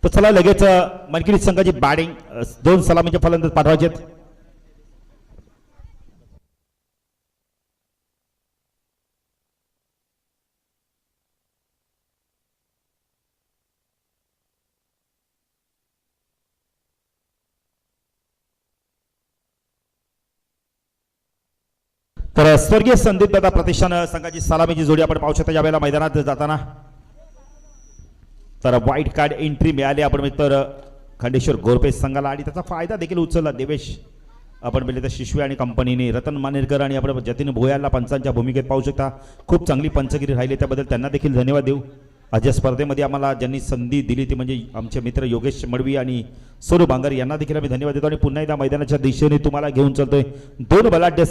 तर चला लगेच मनकिरी संघाची बॅटिंग दोन सलामीचे फलंदाज पाठवायचे आहेत. तर स्वर्गीय संदीप दादा प्रतिष्ठान संघाची सलामीची जोडी आपण पाहू शकता यावेळेला मैदानात जाताना. तर व्हाईट कार्ड एंट्री मिळाली आपण मित्र खंडेश्वर गोरपे संघाला आणि त्याचा फायदा देखील उचलला देवेश आपण मिळले तर शिशवे आणि कंपनीने. रतन मानेरकर आणि आपण जतीन भोयाला पंचांच्या भूमिकेत पाहू शकता. खूप चांगली पंचगिरी राहिली त्याबद्दल त्यांना देखील धन्यवाद देऊ. आज या स्पर्धेमध्ये आम्हाला ज्यांनी संधी दिली ती म्हणजे आमचे मित्र योगेश मडवी आणि सोनू बांगर यांना देखील आम्ही धन्यवाद देतो. आणि पुन्हा एकदा मैदानाच्या दिशेने तुम्हाला घेऊन चालतोय. दोन बलाढ्य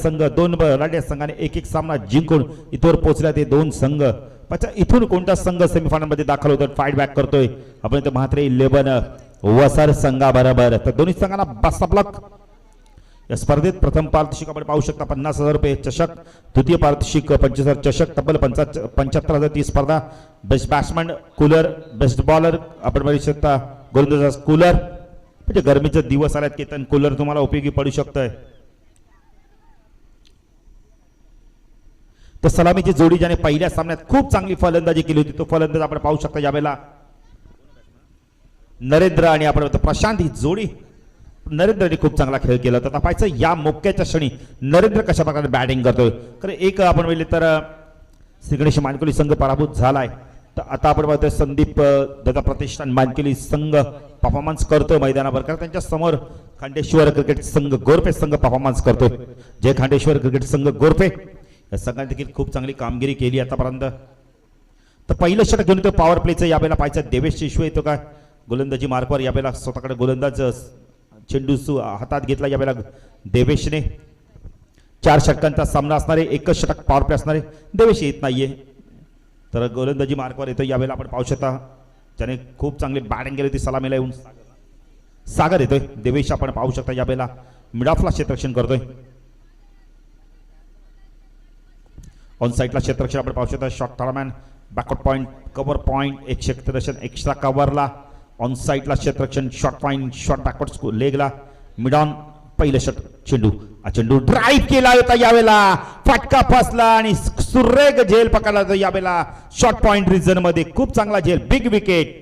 संघाने एक सामना जिंकून इथवर पोहोचल्या ते दोन संघ. अच्छा इथून कोणता संघ सेमीफायनलमध्ये दाखल होतो फाईट बॅक करतोय आपण इथं म्हात्रे 11 वसार संघाबरोबर. तर दोन्ही संघांना बस लक. या स्पर्धेत प्रथम पारितोषिक आपण पाहू शकता 50,000 रुपये चषक. द्वितीय पारितोषिक 25,000 चषक. तब्बल 75,000 ती स्पर्धा. Best batsman cooler. Best bowler आपण बघू शकता गोलंदाज कूलर. म्हणजे गरमीचे दिवस आल्यात केतन कूलर तुम्हाला उपयोगी पडू शकतंय. तर सलामीची जोडी ज्याने पहिल्या सामन्यात खूप चांगली फलंदाजी केली होती तो फलंदाज आपण पाहू शकता यावेळेला नरेंद्र आणि आपण प्रशांत. ही जोडी नरेंद्रने खूप चांगला खेळ केला होता. पाहायचं या मोक्याच्या क्षणी नरेंद्र कशा प्रकारे बॅटिंग करतोय. कारण एक आपण पाहिले तर श्रीगणेश मानकोली संघ पराभूत झालाय. तर आता आपण पाहतोय संदीप दादा प्रतिष्ठान मानकोली संघ परफॉर्मन्स करतोय मैदानावर. कारण त्यांच्या समोर खांडेश्वर क्रिकेट संघ गोरपे संघ परफॉर्मन्स करतोय. जय खांडेश्वर क्रिकेट संघ गोरपे या संघाने देखील खूप चांगली कामगिरी केली आतापर्यंत. तर पहिलं षटक घेऊन येतो पॉवर प्लेचं यावेळेला पाहायचं देवेश शिशवे येतो का गोलंदाजी मार्कवर. यावेळेला स्वतःकडे गोलंदाज चेंडू हातात घेतला यावेळेला देवेशने. 4 षटकांचा सामना असणारे एकच षटक पॉवर प्ले असणारे देवेश येत नाहीये. तर गोलंदाजी मार्कवर येतो यावेळेला आपण पाहू शकता त्याने खूप चांगली बॅटिंग केली होती. सलामीला येऊन सागर येतोय. देवेश आपण पाहू शकता यावेळेला मिड ऑफला क्षेत्ररक्षण करतोय. ऑन साईडला क्षेत्ररक्षण आपण पाहू शकता. Short third man backward point cover point एक क्षेत्ररक्षण एक्स्ट्रा कव्हरला. ऑन साईडला क्षेत्ररक्षण शॉर्ट पॉईंट शॉर्ट बॅकवर्ड लेगला मिड ऑन पहिलं शॉट चेंडू. चेंडू ड्राईव्ह केला होता यावेळेला फटका फसला आणि सुरेख झेल पकडला होता यावेळेला शॉर्ट पॉईंट रिजन मध्ये. खूप चांगला झेल बिग विकेट.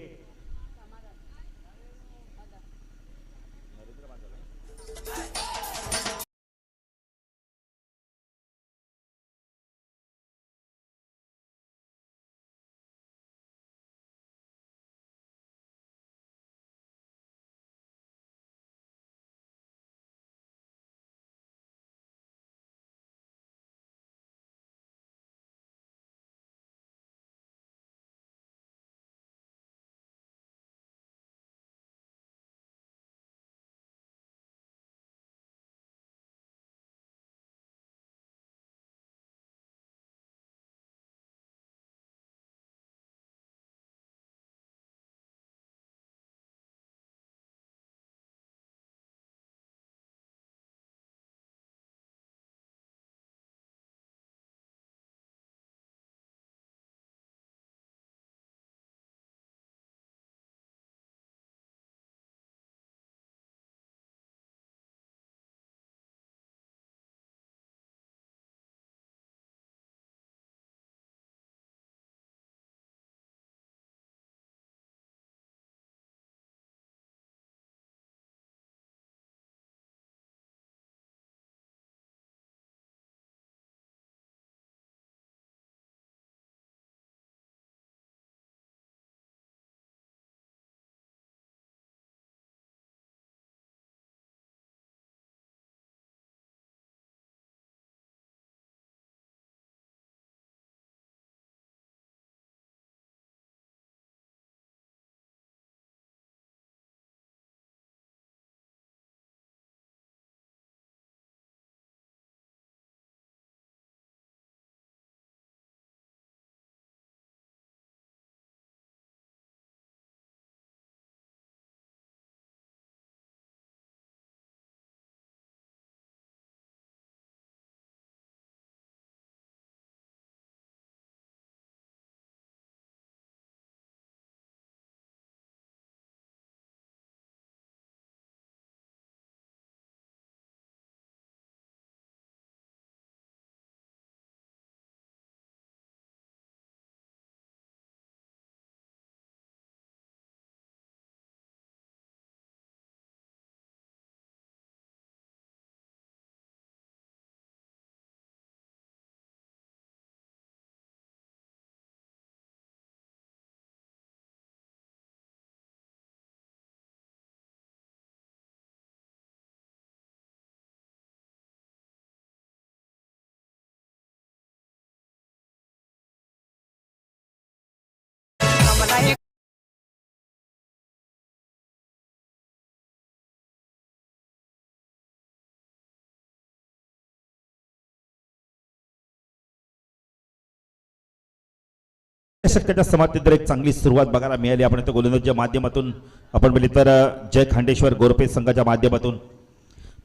षटकाच्या समाप्तीनंतर एक चांगली सुरुवात बघायला मिळाली. आपण इथं गोलंदाजीच्या माध्यमातून आपण बोलले तर जय खांडेश्वर गोरपे संघाच्या माध्यमातून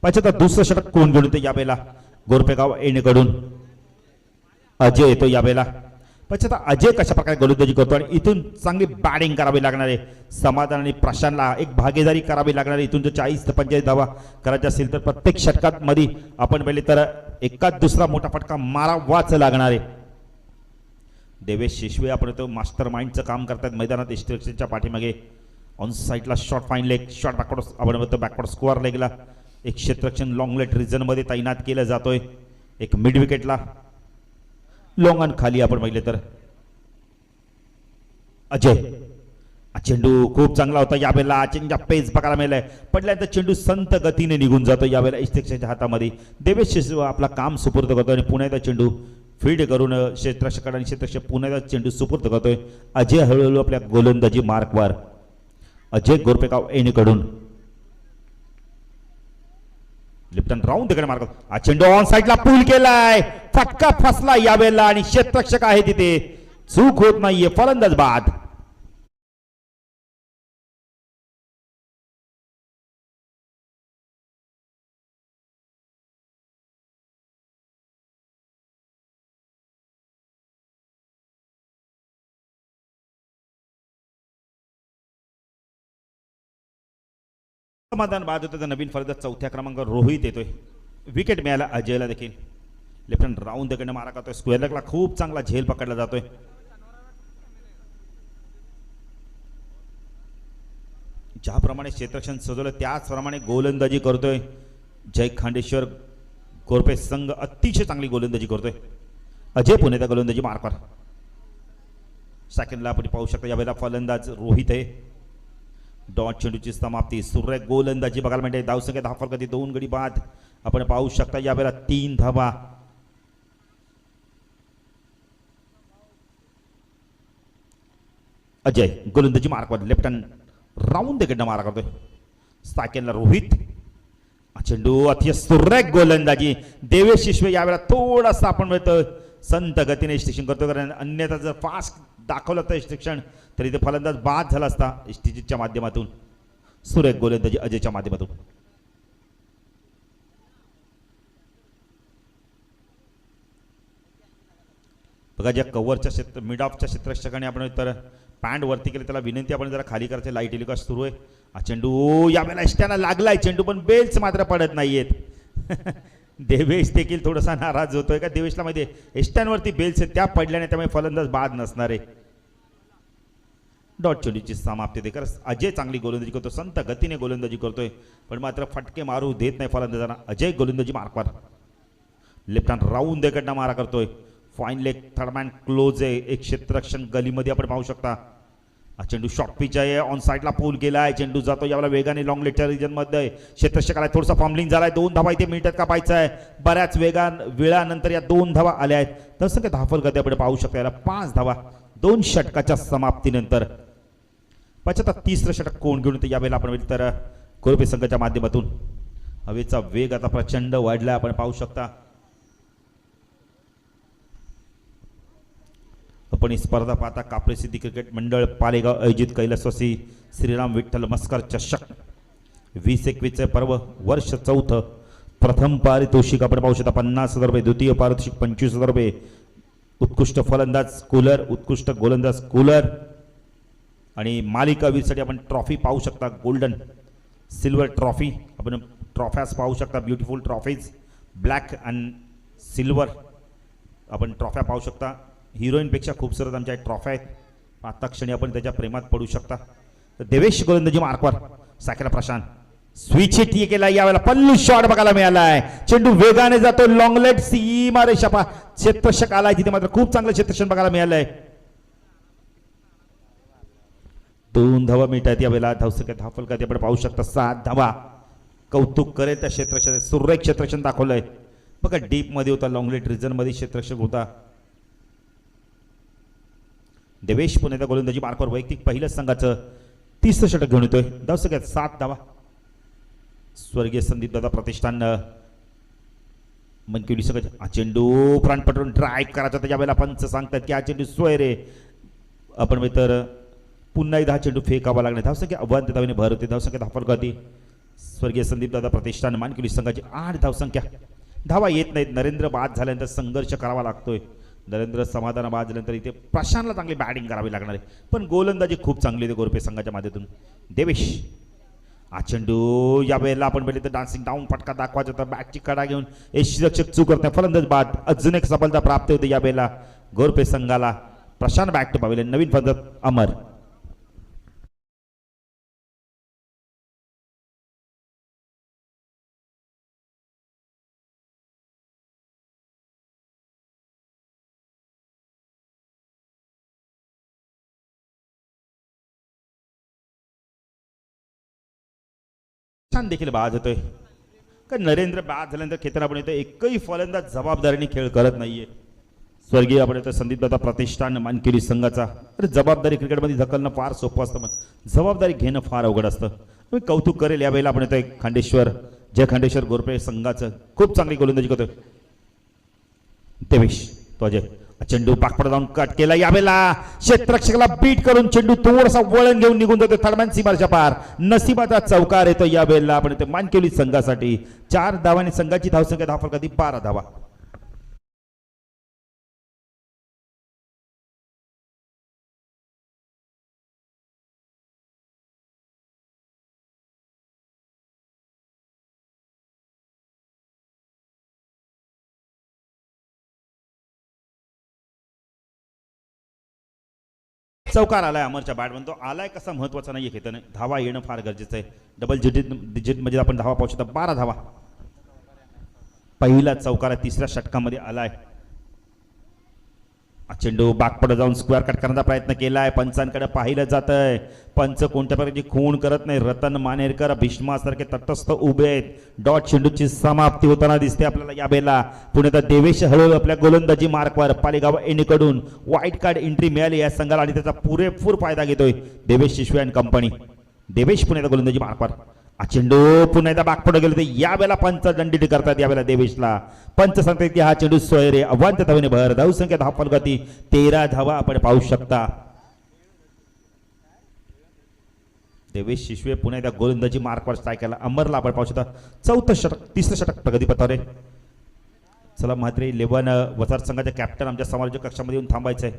पाहिजे तर दुसरं षटक कोण घेऊन येतो यावेळेला गोरपेगाव येणेकडून अजय येतो यावेळेला. पाहिजे तर अजय कशा प्रकारे गोलंदाजी करतो आणि इथून चांगली बॅटिंग करावी लागणार आहे. समाधान आणि प्रशांतला एक भागीदारी करावी लागणार आहे. इथून जर 40 ते 45 धावा करायच्या असेल तर प्रत्येक षटकात मध्ये आपण पहिले तर एकाच दुसरा मोठा फटका मारावाच लागणार आहे. देवेश शिशवे आपण तो मास्टर माइंडचं काम करतात मैदानात इस्ट्रक्शनच्या पाठीमागे. ऑन साईडला short fine leg short backward आपण म्हणतो बॅकवर्ड स्कोअर लेगला एक क्षेत्ररक्षण लॉंग लेट रिजनमध्ये तैनात केलं जातोय. एक मिड विकेटला लॉंग ऑन खाली आपण पाहिले तर अजय. चेंडू खूप चांगला होता यावेळेला. चेंडूचा पेस बघायला मिळालाय. पडल्यानंतर चेंडू संत गतीने निघून जातो यावेळेला इस्ट्रक्शनच्या हातामध्ये. देवेश शिशवे आपला काम सुपूर्द करतो आणि पुण्याचा चेंडू फील्ड करून क्षेत्ररक्षक आणि क्षेत्ररक्षक पुण्याचा चेंडू सुपूर्द करतोय. अजय हळूहळू आपल्या गोलंदाजी मार्कवर. अजय गोरपेगाव येणेकडून लिप्टन राऊंड तिकडे मार्क. हा चेंडू ऑन साईडला पूल केलाय. फटका फसला यावेळेला आणि क्षेत्ररक्षक आहे तिथे. चूक होत नाहीये. फलंदाज बाद. समाधान बाद होतं. नवीन फलंदाज चौथ्या क्रमांकावर रोहित येतोय. विकेट मिळाला अजयला देखील. लेफ्टनंट राऊंड तिकडे मारा करतोय. स्क्वेअर लेगला खूप चांगला झेल पकडला जातोय. ज्याप्रमाणे क्षेत्ररक्षण सजवलं त्याचप्रमाणे गोलंदाजी करतोय जय खांडेश्वर गोरपे संघ. अतिशय चांगली गोलंदाजी करतोय. अजय पुण्याचा गोलंदाजी मार्कवर. सेकंडला आपण पाहू शकता यावेळेला फलंदाज रोहित आहे. डॉट चेंडूची समाप्ती. सुरेख गोलंदाजी बघायला मिळते. धावसंख्या 10 फलकाची 2 गडी बाद आपण पाहू शकता यावेळेला 3 धावा. अजय गोलंदाजी मार्कवर. लेफ्ट हँड राऊंड तिकडनं मारा करतोय. सेकंडला रोहित. चेंडू अतिशय सुरेख गोलंदाजी. देवेश शिशवे यावेळेला थोडासा आपण म्हणतो संत गतीने स्टेशन करतो. कारण अन्यथा जर फास्ट दाखवलं तर स्टेशन तरी ते फलंदाज बाद झाला असता. स्टिचच्या माध्यमातून सुरेख गोलंदाजी अजयच्या माध्यमातून. बघा ज्या कव्हरच्या क्षेत्र मिड ऑफच्या क्षेत्ररक्षकाने आपण तर पॅन्ट वरती केले त्याला विनंती आपण जरा खाली करायचे. लाईट टेलिकास्ट सुरू आहे. हा चेंडू यावेळेला इष्टाना लागलाय. चेंडू पण बेल्स मात्र पडत नाहीयेत. देवेश देखील थोडासा नाराज होतोय. का देवेशला माहिती आहे इष्टांवरती बेल्स आहेत त्या पडल्याने त्यामुळे फलंदाज बाद नसणार आहे. डॉट चेंडूची समाप्ती देखील. अजय चांगली गोलंदाजी करतो. संत गतीने गोलंदाजी करतोय पण मात्र फटके मारू देत नाही फलंदाजांना. अजय गोलंदाजी मार्कवर. लेफ्ट हँड राऊंड देखील मारा करतोय. फाईन लेग थर्डमॅन क्लोज आहे. एक क्षेत्ररक्षण गलीमध्ये आपण पाहू शकता. चेंडू शॉर्ट पिच आहे. ऑन साईडला पूल केलाय. चेंडू जातो यावेळेला वेगाने लॉंग लेटच्या रिजनमध्ये. क्षेत्ररक्षकाला थोडासा फॉर्मलिंग झालाय. 2 धावा इथे मिनिटात कापायचा आहे. बऱ्याच वेळानंतर या 2 धावा आल्या आहेत. तसं काय 10 फलक आपण पाहू शकता. याला 5 धावा 2 षटकाच्या समाप्तीनंतर. आता तिसरं षटक कोण घेऊन येतं यावेळेला आपण तर गोरपे संघाच्या माध्यमातून. हवेचा वेग आता प्रचंड वाढला आपण पाहू शकता. आपण ही स्पर्धा पाहता कापरे सिद्धी क्रिकेट मंडळ पालेगाव आयोजित कैलासवासी श्रीराम विठ्ठल मस्कर चषक 2021 पर्व वर्ष 4. प्रथम पारितोषिक आपण पाहू शकता 50,000 रुपये. द्वितीय पारितोषिक 25,000 रुपये. उत्कृष्ट फलंदाज कूलर. उत्कृष्ट गोलंदाज कूलर आणि मालिकावीरसाठी आपण ट्रॉफी पाहू शकता. गोल्डन सिल्वर ट्रॉफी आपण ट्रॉफ्याज पाहू शकता. Beautiful trophies black and silver आपण ट्रॉफ्या पाहू शकता. हिरोईनपेक्षा खूपसुरत आमच्या ट्रॉफ्या आहेत. आता क्षणी आपण त्याच्या प्रेमात पडू शकता. तर देवेश गोलंदाजी मार्कवर. सायकला प्रशांत स्विच हिट केला. यावेळेला पल्लू शॉट बघायला मिळालाय. चेंडू वेगाने जातो. लॉंग लेट सीमा रेषा क्षेत्ररक्षक आलाय तिथे मात्र खूप चांगलं क्षेत्ररक्षण बघायला मिळालंय. 2 धावा मिळतात यावेळेला. धावसंख्या 10 फलकात आपण पाहू शकता 7 धावा. कौतुक करेल त्या क्षेत्ररक्षण. सुरेख क्षेत्ररक्षण दाखवलंय. बघा डीप मध्ये होता. लॉंग लेट रिजन मध्ये क्षेत्ररक्षक होता. देवेश पुण्याचा गोलंदाजी मार्कवर. वैयक्तिक पहिल्याच संघाचं तिसरं षटक घेऊन येतोय. धावसंख्यात 7 धावा. स्वर्गीय संदीप दादा प्रतिष्ठान मनकिवली सगळं. चेंडू फ्रंट पटून ड्राईव्ह करायचा. त्याच्या वेळेला पंच सांगतात की हा चेंडू सोयरे आपण मित्र पुन्हा एकदा चेंडू फेकावा लागणे. धावसंख्या अव्वल धावेने भर होते. धावसंख्या धाफल गती स्वर्गीय संदीप दादा प्रतिष्ठान मानकिली संघाची 8 धावसंख्या. धावा येत नाहीत. नरेंद्र बाद झाल्यानंतर संघर्ष करावा लागतोय. नरेंद्र समाधान बाद झाल्यानंतर इथे प्रशांतला चांगली बॅटिंग करावी लागणार आहे. पण गोलंदाजी खूप चांगली होती गोरपे संघाच्या माध्यमातून. देवेश हा चेंडू यावेळेला आपण पहिले तर डान्सिंग डाऊन फटका दाखवायचा तर बॅटची कडा घेऊन यष्टीरक्षक चूक करत नाही. फलंदाज बाद. अजून एक सफलता प्राप्त होते यावेळेला गोरपे संघाला. प्रशांत बॅक टू पाहिले. नवीन फलंदाज अमर. छान देखील बाद होतोय. कारण नरेंद्र बाद झाल्यानंतर खेळताना आपण येतो एकही फलंदाज जबाबदारीने खेळ करत नाहीये. स्वर्गीय आपण येतो संदीप दादा प्रतिष्ठान मानकिली संघाचा. तर जबाबदारी क्रिकेटमध्ये ढकलणं फार सोपं असतं. पण जबाबदारी घेणं फार अवघड असतं. मी कौतुक करेल यावेळेला आपण येतो खांडेश्वर जय खांडेश्वर गोरपे संघाचं खूप चांगली गोलंदाजी करतोय देवेश. तो अजय चेंडू पाकपड जाऊन कट केला. यावेळेला क्षेत्ररक्षकाला बीट करून चेंडू थोडासा वळण घेऊन निघून जातो थर्डमॅन सीमारच्या पार. नशिबाचा चौकार येतो यावेळेला आपण ते मानकिली संघासाठी. 4 धावांनी संघाची धावसंख्या धावफलक 12 धावा. चौकार आलाय अमरच्या बॅट म्हणतो. आलाय कसा महत्वाचा नाहीये खेळताना. धावा येणं फार गरजेचं आहे. डबल डिजिट मध्ये आपण धावा पाहू शकतो. 12 धावा. पहिला चौकार 3ऱ्या षटकामध्ये आलाय. चेंडू बागपड जाऊन स्क्वेअर कट करण्याचा प्रयत्न केलाय. पंचांकडे पाहिलं जात आहे. पंच कोणत्या प्रकारची खूण करत नाही. रतन मानेरकर भीष्मासारखे तटस्थ उभे आहेत. डॉट चेंडूची समाप्ती होताना दिसते आपल्याला यावेळेला. पुणे तर देवेश हळूहळू आपल्या गोलंदाजी मार्कवर पालेगाव एनीकडून व्हाईट कार्ड एंट्री मिळाली या संघाला आणि त्याचा पुरेपूर फायदा घेतोय देवेश शिशवे अँड कंपनी. देवेश पुणे गोलंदाजी मार्कवर. चेंडू पुन्हा एकदा बागपड गेलो ते यावेळेला पंच दंडित करतात यावेळेला देवेशला. पंच सांगतात की हा चेंडू सोयरे अव्वांत धावेने भर. धावसंख्या धावफल गती 13 धावा आपण पाहू शकता. देवेश शिशवे पुन्हा एकदा गोलंदाजी मार्कवर स्ट्राईक केला. अमरला आपण पाहू शकता. 4थं षटक 3रं षटक प्रगतीपथावर. चला म्हात्रे 11 वसार संघाचे कॅप्टन आमच्या समालोचक कक्षामध्ये येऊन थांबायचंय.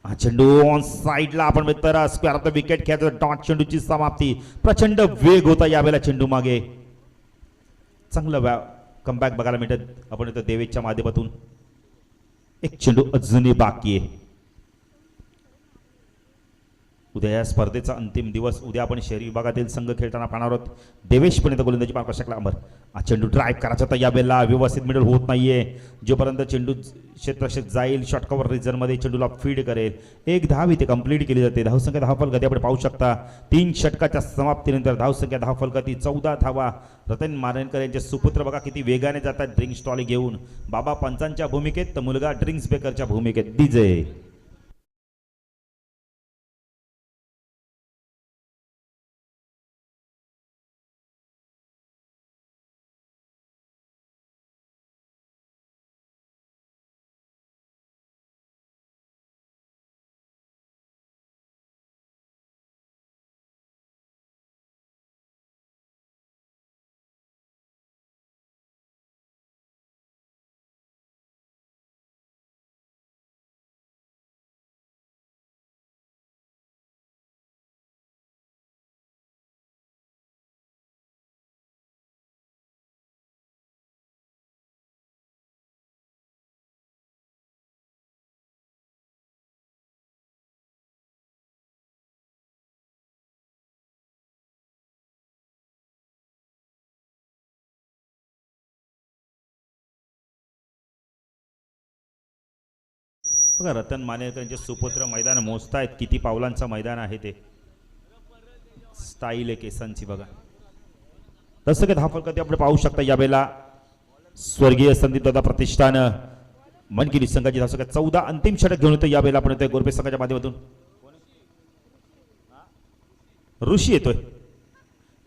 हा चेंडू ऑन साईडला आपण मित्र स्क्वेअर ऑफ द विकेट खेळतो. डॉट चेंडूची समाप्ती. प्रचंड वेग होता यावेळेला चेंडू मागे. चांगलं कमबॅक बघायला मिळत आपण इथं देवेशच्या माध्यमातून. एक चेंडू अजूनही बाकी आहे. उद्या या स्पर्धेचा अंतिम दिवस. उद्या आपण शहरी विभागातील संघ खेळताना पाहणार आहोत. देवेश पण इथं गोलंदाजी पार शकला. अमर हा चेंडू ड्राईव्ह करायचा होता यावेळेला. व्यवस्थित मिडल होत नाहीये. जोपर्यंत चेंडू क्षेत्ररक्षक जाईल शॉर्ट कव्हर रिजनमध्ये चेंडूला फीड करेल. 1 धाव इथे कंप्लीट केली जाते. धावसंख्या धावफल गती आपण पाहू शकता. 3 षटकाच्या समाप्तीनंतर धावसंख्या धावफल गती 14 धावा. रतन मारेनकर यांचे सुपुत्र बघा किती वेगाने जातात ड्रिंक्स ट्रॉली घेऊन. बाबा पंचांच्या भूमिकेत तर मुलगा ड्रिंक्स बेकरच्या भूमिकेत. डीजे बघा रतन मानेकर यांचे सुपुत्र मैदान मोजतायत. किती पावलांचं मैदान आहे ते. स्टाईल आहे केसांची बघा. तसं काही धावफल कधी आपण पाहू शकता यावेळेला. स्वर्गीय संदीप दादा प्रतिष्ठान मनकिरी संघाची धावसंख्या 14. अंतिम षटक घेऊन येतो यावेळेला आपण येतोय गोरपे संघाच्या माध्यमातून. ऋषी येतोय.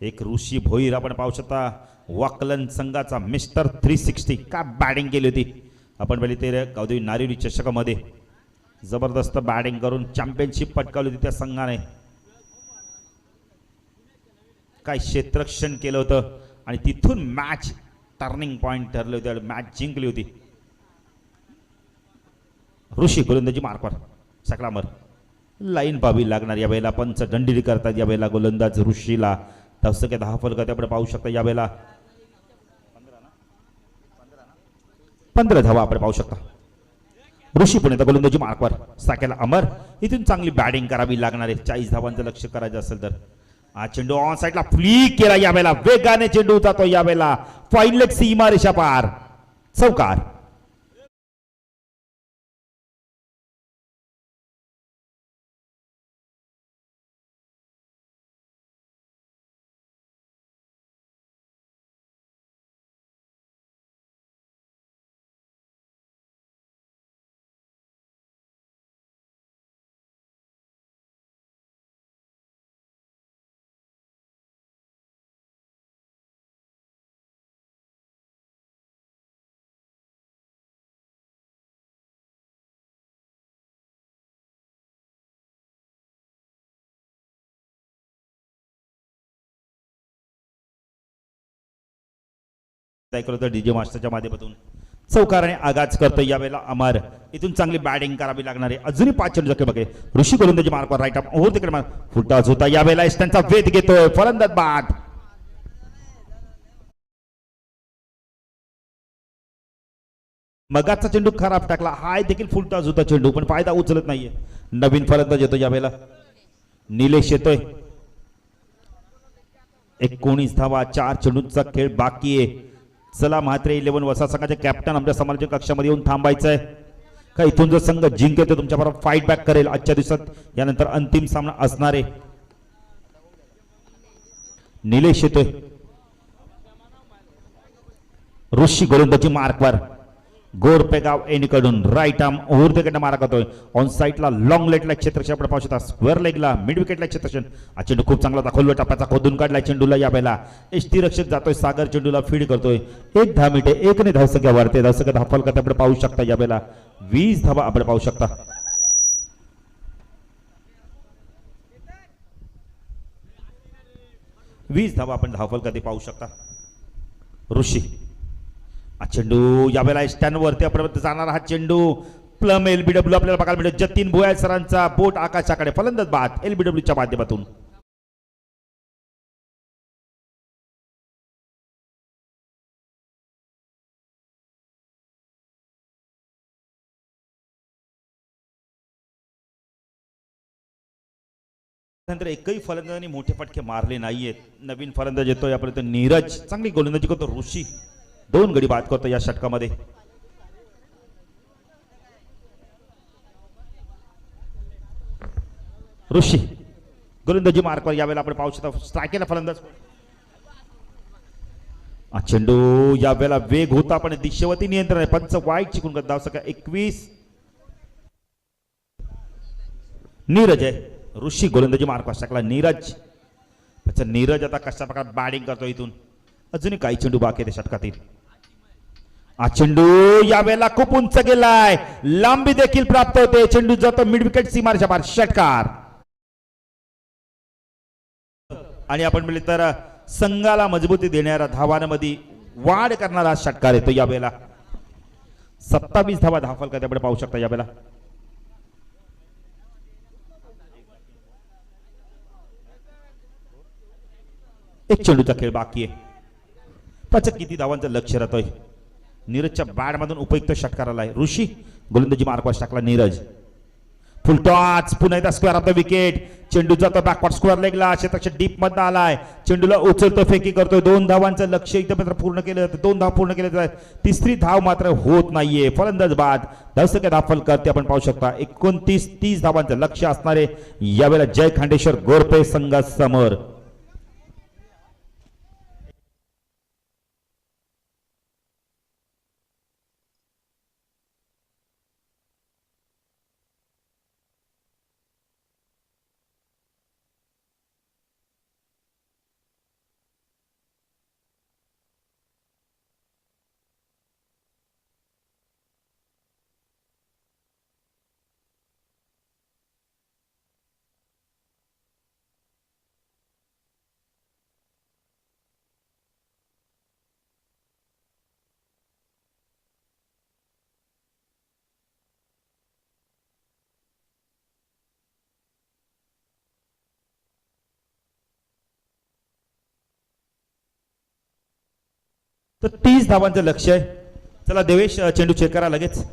एक ऋषी भोईर आपण पाहू शकता. वाकलन संघाचा मिस्टर 360 का बॅटिंग केली होती आपण पहिले ते गावदेवी नारिवली चषकामध्ये. जबरदस्त बॅटिंग करून चॅम्पियनशिप पटकावली होती त्या संघाने. काय क्षेत्ररक्षण केलं होतं आणि तिथून मॅच टर्निंग पॉइंट ठरले होते, मॅच जिंकली होती. ऋषी गोलंदाजी मार्कवर सकलामर लाईन पाहावी लागणार या वेळेला. पंच दंडिरी करतात या वेळेला गोलंदाज ऋषीला. धावसंख्या 10 फलक आपण पाहू शकता या वेळेला. 15 धावा आपण पाहू शकता. ऋषी पुणे गोलंदाजी मार्कवर साकेला अमर. इथून चांगली बॅटिंग करावी लागणार आहे 40 धावांचं लक्ष करायचं असेल तर. हा चेंडू ऑन साईडला फ्लिक केला या वेळेला. वेगाने चेंडू जातो या वेळेला. फाईन लेग सीमा रेषा पार. चौकार. डीजे मास्टरच्या माध्यमातून चौकाराने आगाज करतो या वेळेला अमर. इथून चांगली बॅटिंग करावी लागणार आहे. अजूनही 5 चेंडू जखे बघे. ऋषी गोलंदाजी मार्कवर राईट आर्म ओव्हर तिकडे फुलटॉस होता या वेळेला. त्यांचा वेध घेतोय फलंदाज बाद. मगाचा चेंडू खराब टाकला. हाय देखील फुलटॉस होता चेंडू पण फायदा उचलत नाहीये. नवीन फलंदाज येतो या वेळेला. निलेश येतोय. 19 धावा 4 चेंडूंचा खेळ बाकी आहे. चला म्हात्रे 11 वसा संघाचे कॅप्टन आमच्या समालोचक कक्षामध्ये येऊन थांबायचंय का. इथून जर संघ जिंकेल तर तुमच्याबरोबर फाईट बॅक करेल आजच्या दिवसात. यानंतर अंतिम सामना असणार आहे. निलेश येतोय. ऋषी गोलंदाजी मार्कवर. गोरपेगाव एंडकडून राईट आर्म ओव्हर द मारा करतोय. ऑन साईडला लॉंग लेटला क्षेत्रक्षण आपण पाहू शकता. स्क्वेअर लेगला मिड विकेटला क्षेत्रक्षण. हा चेंडू खूप चांगला दाखवला. टप्प्याचा खोदून काढलाय चेंडूला या वेळेला. एसटी रक्षक जातोय सागर चेंडूला फीड करतोय. 1 10 मिनिटे 1 ने धावसंख्या वाढते. धावसंख्या 10 फलकात आपण पाहू शकता या वेळेला. 20 धावा आपण पाहू शकता. धावा आपण धावफलकात पाहू शकता. ऋषी हा चेंडू या वेळेला स्टँड वरती आपण जाणार. हा चेंडू प्लम एलबीडब्ल्यू आपल्याला बघायला मिळतो. जतीन भोयाळ सरांचा बोट आकाशाकडे. फलंदाज बाद एलबीडब्ल्यूच्या माध्यमातून. नंतर एकही फलंदाजांनी मोठे फटके मारले नाहीयेत. नवीन फलंदाज येतो यापर्यंत नीरज. चांगली गोलंदाजी करतो ऋषी. 2 गडी बाद करतो या षटकामध्ये. ऋषी गोलंदाजी मार्कवर यावेळेला आपण पाहू शकतो. स्ट्रायकेला फलंदाज. चेंडू यावेळेला वेग होता पण दिशेवरती नियंत्रण आहे. पंच वाईट चिकून धाव सका 21. नीरज आहे. ऋषी गोलंदाजी मार्कवर टाकला नीरज. नीरज आता कशा प्रकारे बॅटिंग करतो. इथून अजूनही काही चेंडू बाकी आहे षटकातील. हा चेंडू यावेळेला खूप उंच गेलाय. लांबी देखील प्राप्त होते. चेंडू जातो मिड विकेट सीमारेषा पार. षटकार. आणि आपण म्हणले तर संघाला मजबूती देणारा धावांमध्ये वाढ करणारा षटकार येतो यावेळेला. 27 धावा 10 फलकात आपण पाहू शकता यावेळेला. एक चेंडूचा खेळ बाकी आहे. पाच किती धावांचं लक्ष राहतोय. नीरजच्या बॅट मधून उपयुक्त षटकार आलाय. ऋषी गोलंदाजी मार्कवर टाकला नीरज. फुल टॉच पुन्हा एकदा स्क्वेअर ऑफ द विकेट. चेंडू जातो बॅकवर्ड स्क्वेअर लेगला. क्षेत्रक्षक डीप मध्ये आलाय. चेंडूला उचलतो फेकी करतोय. 2 धावांचं लक्ष इथं मात्र पूर्ण केलं जातं. 2 धाव पूर्ण केले जातात. तिसरी धाव मात्र होत नाहीये. फलंदाज बाद. धावसंख्या 10 फलकात आपण पाहू शकता. 29-30 धावांचं लक्ष असणारे यावेळेला जय खांडेश्वर गोरपे संघासमोर. तर 30 धावांचं लक्ष आहे. चला देवेश चेंडू चेक करा लगेच.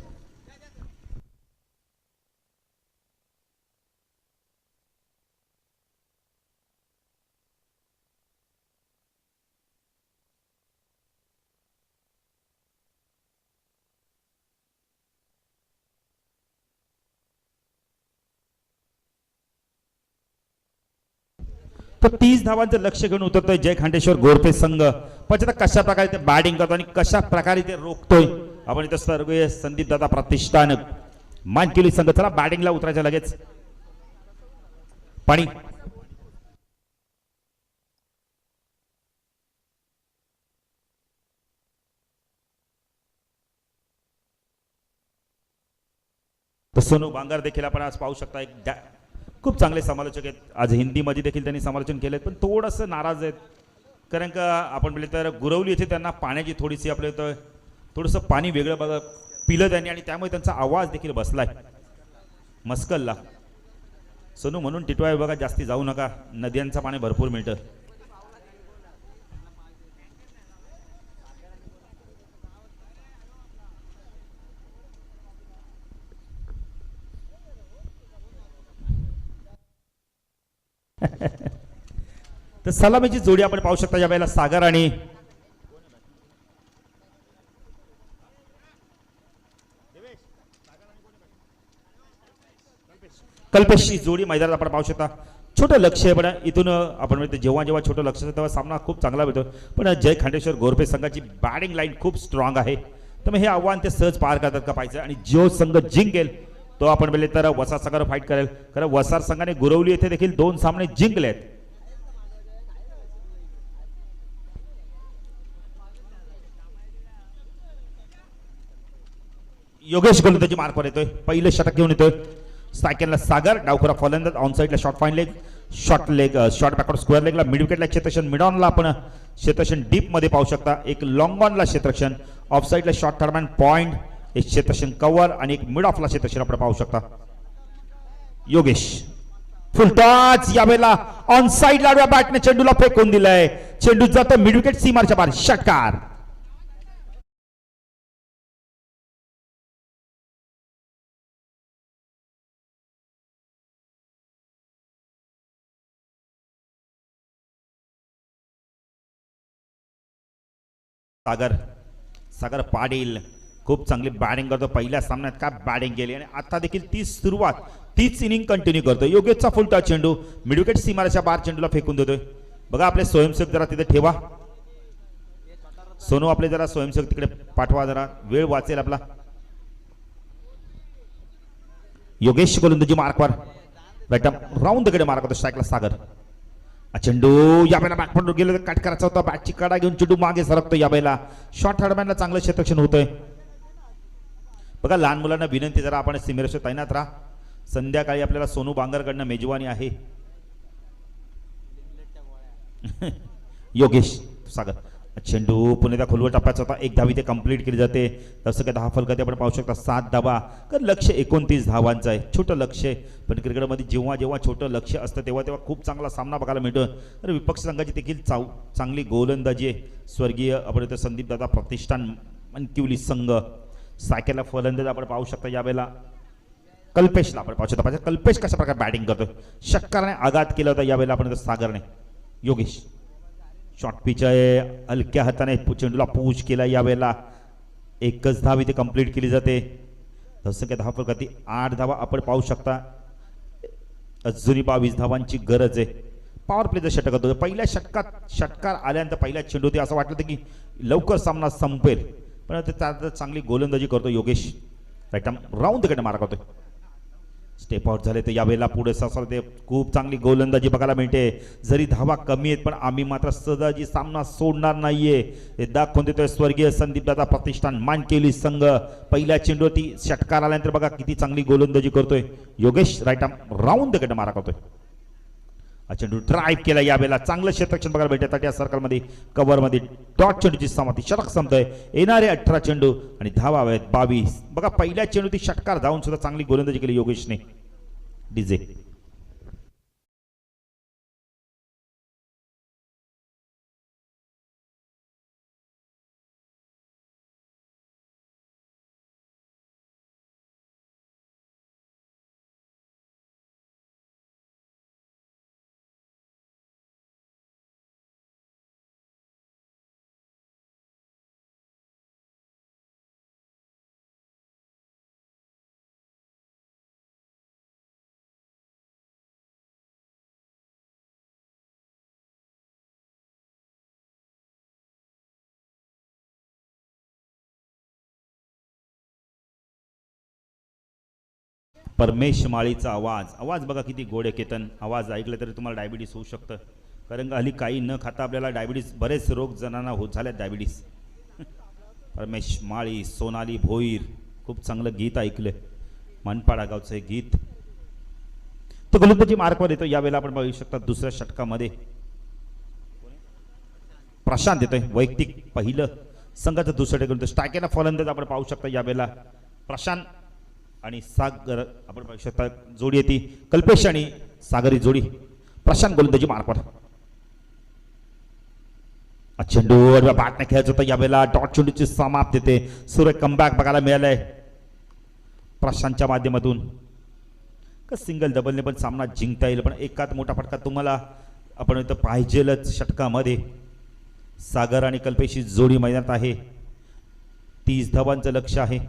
तर 30 धावांचं लक्ष घेऊन उतरतोय जय खांडेश्वर गोरपे संघ. पण कशा प्रकारे ते बॅटिंग करतो आणि कशा प्रकारे ते रोखतोय. आपण इथं सर्व संदीप दादा प्रतिष्ठान मानकिवली संघ. चला बॅटिंगला उतरायचं लगेच. पाणी तर सोनू बांगर देखील आपण आज पाहू शकता. खूप चांगले समालोचक आहेत आज. हिंदीमध्ये देखील त्यांनी समालोचन केलं पण थोडंसं नाराज आहेत. कारण का आपण म्हटलं तर गुरवली येथे त्यांना पाण्याची थोडीशी आपल्या इथं थोडंसं पाणी वेगळं बघा पिलं त्यांनी आणि त्यामुळे त्यांचा आवाज देखील बसलाय मस्कलला. सोनू म्हणून टिटवाय बघा जास्ती जाऊ नका. नद्यांचं पाणी भरपूर मिळतं. तर सलामीची जोडी आपण पाहू शकता यावेळेला सागर आणि कल्पेशची जोडी मैदानात आपण पाहू शकता. छोटं लक्ष आहे पण इथून आपण म्हणतो जेव्हा जेव्हा छोटं लक्ष तेव्हा सामना खूप चांगला होतो. पण जय खांडेश्वर गोरपे संघाची बॅटिंग लाईन खूप स्ट्रॉंग आहे. तर हे आव्हान ते सहज पार करतात का पाहिजे आणि जो संघ जिंकेल तो आपण बोलले तर वसार संघावर फाईट करेल. कारण वसार संघाने गुरवली येथे देखील 2 सामने जिंकलेत. योगेश गोलंदाजी मार्कवर येतोय. पहिले षटक घेऊन येतोय. सेकंडला सागर डावखुरा फलंदाज ऑन साइडला short fine leg short backward square लेगला मिड विकेटला क्षेत्रक्षण मिड ऑनला आपण क्षेत्रक्षण डीप मध्ये पाहू शकता. एक लॉंग ऑनला क्षेत्रक्षण ऑफ साइडला शॉर्ट थर्डमॅन पॉइंट एक क्षेत्रक्षण कव्हर आणि एक मिड ऑफला क्षेत्रक्षण आपण पाहू शकता. योगेश फुल टॉच यावेळेला ऑन साइडला आडव्या बॅटने चेंडूला फेकून दिलाय. चेंडू जातो मिड विकेट सीमारच्या बाहेर. षटकार. सागर सागर पाटील खूप चांगली बॅटिंग करतो. पहिल्या सामन्यात काय बॅटिंग केली आणि आता देखील ती सुरुवात तीच इनिंग कंटिन्यू करतो. योगेशचा फुल टच चेंडू मिड विकेट सीमारेच्या बाहेर चेंडूला फेकून देतोय. बघा आपले स्वयंसेवक जरा तिथे ठेवा. सोनू आपले जरा स्वयंसेवक तिकडे पाठवा जरा वेळ वाचेल आपला. योगेश गोलंदाजी मार्कवर राऊंड कडे मार्क होतो. स्ट्राईकला सागर. चेंडू यावेळेला बॅकफुट गेलो कट करायचा होता. बॅटची कडा घेऊन चेंडू मागे सरकतो. यावेळेला शॉर्ट थर्डमॅनला चांगलं क्षेत्रक्षण होतंय. बघा लहान मुलांना विनंती जरा आपण सीमेरेषेत तैनात राहा. संध्याकाळी आपल्याला सोनू बांगरकडनं मेजवानी आहे. योगेश सागर चेंडू पुणे खोलवर टप्प्याचा होता. 1 धावी ते कंप्लीट केली जाते. तसं काय 10 फलकात आपण पाहू शकता. 7 धावा कारण लक्ष 29 धावांचं आहे. छोटं लक्ष आहे पण क्रिकेटमध्ये जेव्हा जेव्हा छोटं लक्ष असतं तेव्हा तेव्हा खूप चांगला सामना बघायला मिळतो. तर विपक्ष संघाची देखील चांगली गोलंदाजी आहे. स्वर्गीय आपण इथं संदीप दादा प्रतिष्ठान मानकिवली संघ. सायकेला फलंदाज आपण पाहू शकता. यावेळेला कल्पेशला आपण पाहू शकता. कल्पेश कशा प्रकारे बॅटिंग करतो. षटकाराने आघात केला होता यावेळेला आपण सागरने. योगेश शॉर्ट पिच आहे. हलक्या हाताने चेंडूला पुश केला. यावेळेला 1च धाव इथे कंप्लीट केली जाते. तसं काय 10 फलकाती 8 धावा आपण पाहू शकता. अजूनही 22 धावांची गरज आहे. पॉवर प्लेचं षटक होतं. पहिल्या षटकार आल्यानंतर पहिल्या चेंडू होती असं वाटलं की लवकर सामना संपेल पण चांगली गोलंदाजी करतो योगेश. राईट राऊंड कडे मार्क होतोय. स्टेप आउट झाले तर यावेळेला पुढे ससर ते खूप चांगली गोलंदाजी बघायला मिळते. जरी धावा कमी आहेत पण आम्ही मात्र सहजाजी सामना सोडणार नाहीये हे दाखवून देतोय स्वर्गीय संदीप दादा प्रतिष्ठान मानकिवली संघ. पहिल्या चेंडूवरती षटकार आल्यानंतर बघा किती चांगली गोलंदाजी करतोय योगेश. राईट राऊंड कडे मारा करतोय. चेंडू ड्राईव्ह केला. यावेळेला चांगलं क्षेत्रक्षण बघायला भेटतात. या सर्कलमध्ये कव्हरमध्ये डॉट चेंडूची समाप्ती. षटक संपतोय. येणारे 18 चेंडू आणि धावा आहेत 22. बघा पहिल्या चेंडू ती षटकार धावून सुद्धा चांगली गोलंदाजी केली योगेशने. डीजे परमेश माळीचा आवाज आवाज बघा किती गोड आहे केतन. आवाज ऐकलं तरी तुम्हाला डायबिटीस होऊ शकतं. कारण का हल्ली काही न खाता आपल्याला डायबिटीस बरेच रोग जणांना होत झाल्यात डायबिटीस. परमेश माळी सोनाली भोईर खूप चांगलं गीत ऐकलं. मनपाडा गावचं हे गीत. तो गोलंदाजी मार्कवर येतो. यावेळेला आपण बघू शकता दुसऱ्या षटकामध्ये प्रशांत येतोय. वैयक्तिक पहिलं संघाचं दुसरं टेकून स्ट्रायकेला फलंदाज आपण पाहू शकता. यावेळेला प्रशांत आणि सागर आपण पाहू शकता जोडी येते. कल्पेश आणि सागरी जोडी. प्रशांत गोलंदाजी मार्कवर. चेंडू बॅटने खेळायचं होतं. यावेळेला डॉट चेंडूची समाप्त येते. सुरेख कमबॅक बघायला मिळालंय प्रशांतच्या माध्यमातून. सिंगल डबलने पण सामना जिंकता येईल. पण एकात मोठा फटका तुम्हाला आपण इथं पाहिजेलच. षटकामध्ये सागर आणि कल्पेशी जोडी मैदानात आहे. 30 धावांचं लक्ष आहे.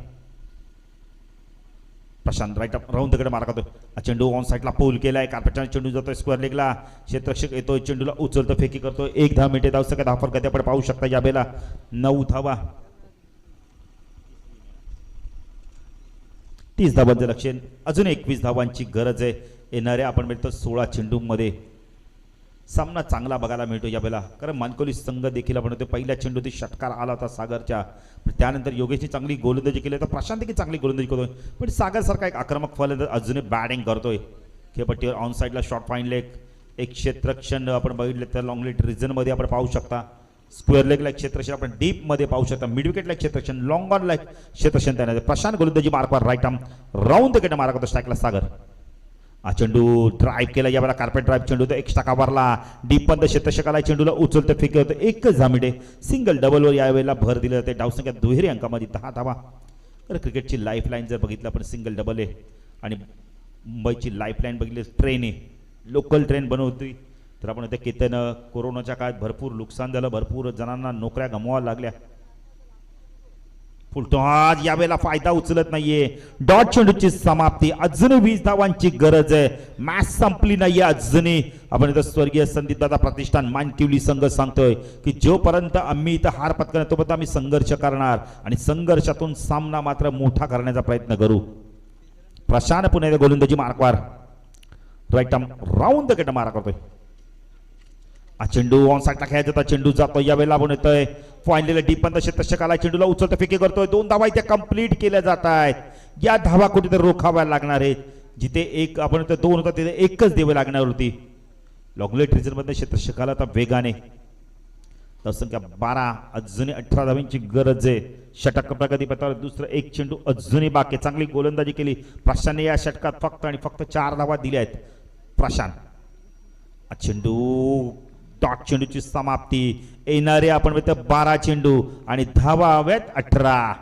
प्रशांत राईट अप राऊंड दगड मारा करतोय. चेंडू ऑन साईडला पोल केलाय. कार्पेटच्या चेंडू जातोय स्क्वेअर लेगला. क्षेत्ररक्षक येतोय. चेंडूला उचलतो फेकी करतोय. 1 धाव मिनिटे धाव सगळ्या धाव फरक आपण पाहू शकता. यावेळेला 9 धावा. 30 धावांचं लक्ष. अजून 21 धावांची गरज आहे. येणाऱ्या आपण मिळतो 16 चेंडूमध्ये सामना चांगला बघायला मिळतो यावेळेला. कारण मानकोली संघ देखील आपण होतो. पहिल्या चेंडूत षटकार आला होता सागरच्या. त्यानंतर योगेशची चांगली गोलंदाजी केली तर प्रशांत देखील चांगली गोलंदाजी करतोय. पण सागरसारखा एक आक्रमक फलंदाज अजूनही बॅटिंग करतोय. खेळपट्टीवर ऑन साईडला शॉर्ट फाईन लेग. एक क्षेत्रक्षण आपण बघितले तर लॉंग लेट रिजनमध्ये आपण पाहू शकता. स्क्वेअर लेगला एक क्षेत्रक्षण आपण डीपमध्ये पाहू शकता. मिड विकेटला एक क्षेत्रक्षण. लॉंग ऑनला एक क्षेत्रक्षण त्याने. प्रशांत गोलंदाजी मार्कवर right arm round the gate मारा करतो स्ट्राईकला सागर. चेंडू ड्राईव्ह केला. यावेळेला कार्पेट ड्राईव्ह चेंडू तर एक्स्ट्रा कव्हरला डीप पंत क्षेत्रक्षकाला चेंडूला उचलतं फेके होतं. एकच धामिडे सिंगल डबलवर यावेळेला भर दिलं जाते. डावसंख्या दुहेरी अंकामध्ये 10 धावा. तर क्रिकेटची लाईफलाईन जर बघितलं आपण सिंगल डबल आहे. आणि मुंबईची लाईफलाईन बघितली ट्रेन आहे. लोकल ट्रेन बनवती. तर आपण त्या केतन कोरोनाच्या काळात भरपूर नुकसान झालं. भरपूर जणांना नोकऱ्या गमवाव्या लागल्या. फुलटॉस यावेळेला फायदा उचलत नाहीये. डॉट चेंडूची समाप्ती. अजूनही 20 धावांची गरज आहे. मॅच संपली नाहीये अजूनही. आपण इथं स्वर्गीय संदीप दादा प्रतिष्ठान मानकिवली संघ सांगतोय की जोपर्यंत आम्ही इथं हार पत्करणार तोपर्यंत आम्ही संघर्ष करणार आणि संघर्षातून सामना मात्र मोठा करण्याचा प्रयत्न करू. प्रशांत पुन्हा गोलंदाजी मार्कवर right arm round the gate मारा करतोय. चेंडू ऑन साईडला खेळायचा होता. चेंडू जातो. यावेळेला आपण येतोय फायनल डीप पंत क्षेत्रक्षकाला चेंडूला उचलतो फेकी करतोय. 2 धावा इथे कंप्लीट केल्या जात आहेत. या धावा कुठेतरी रोखाव्या लागणार आहेत. जिथे एक आपण 2 होता तिथे एकच द्यावी लागणार होती. लॉंगलेट रिजन मध्ये क्षेत्रक्षकाला आता वेगाने संख्या 12. अजूनही 18 धावांची गरज आहे. षटक प्रगती पथावर दुसरं एक चेंडू अजूनही बाकी. चांगली गोलंदाजी केली प्रशांतने या षटकात. फक्त आणि फक्त 4 धावा दिल्या आहेत. प्रशांत चेंडू डॉट चेंडूची समाप्ती. येणारे आपण म्हणतो 12 चेंडू आणि धावा हव्यात 18.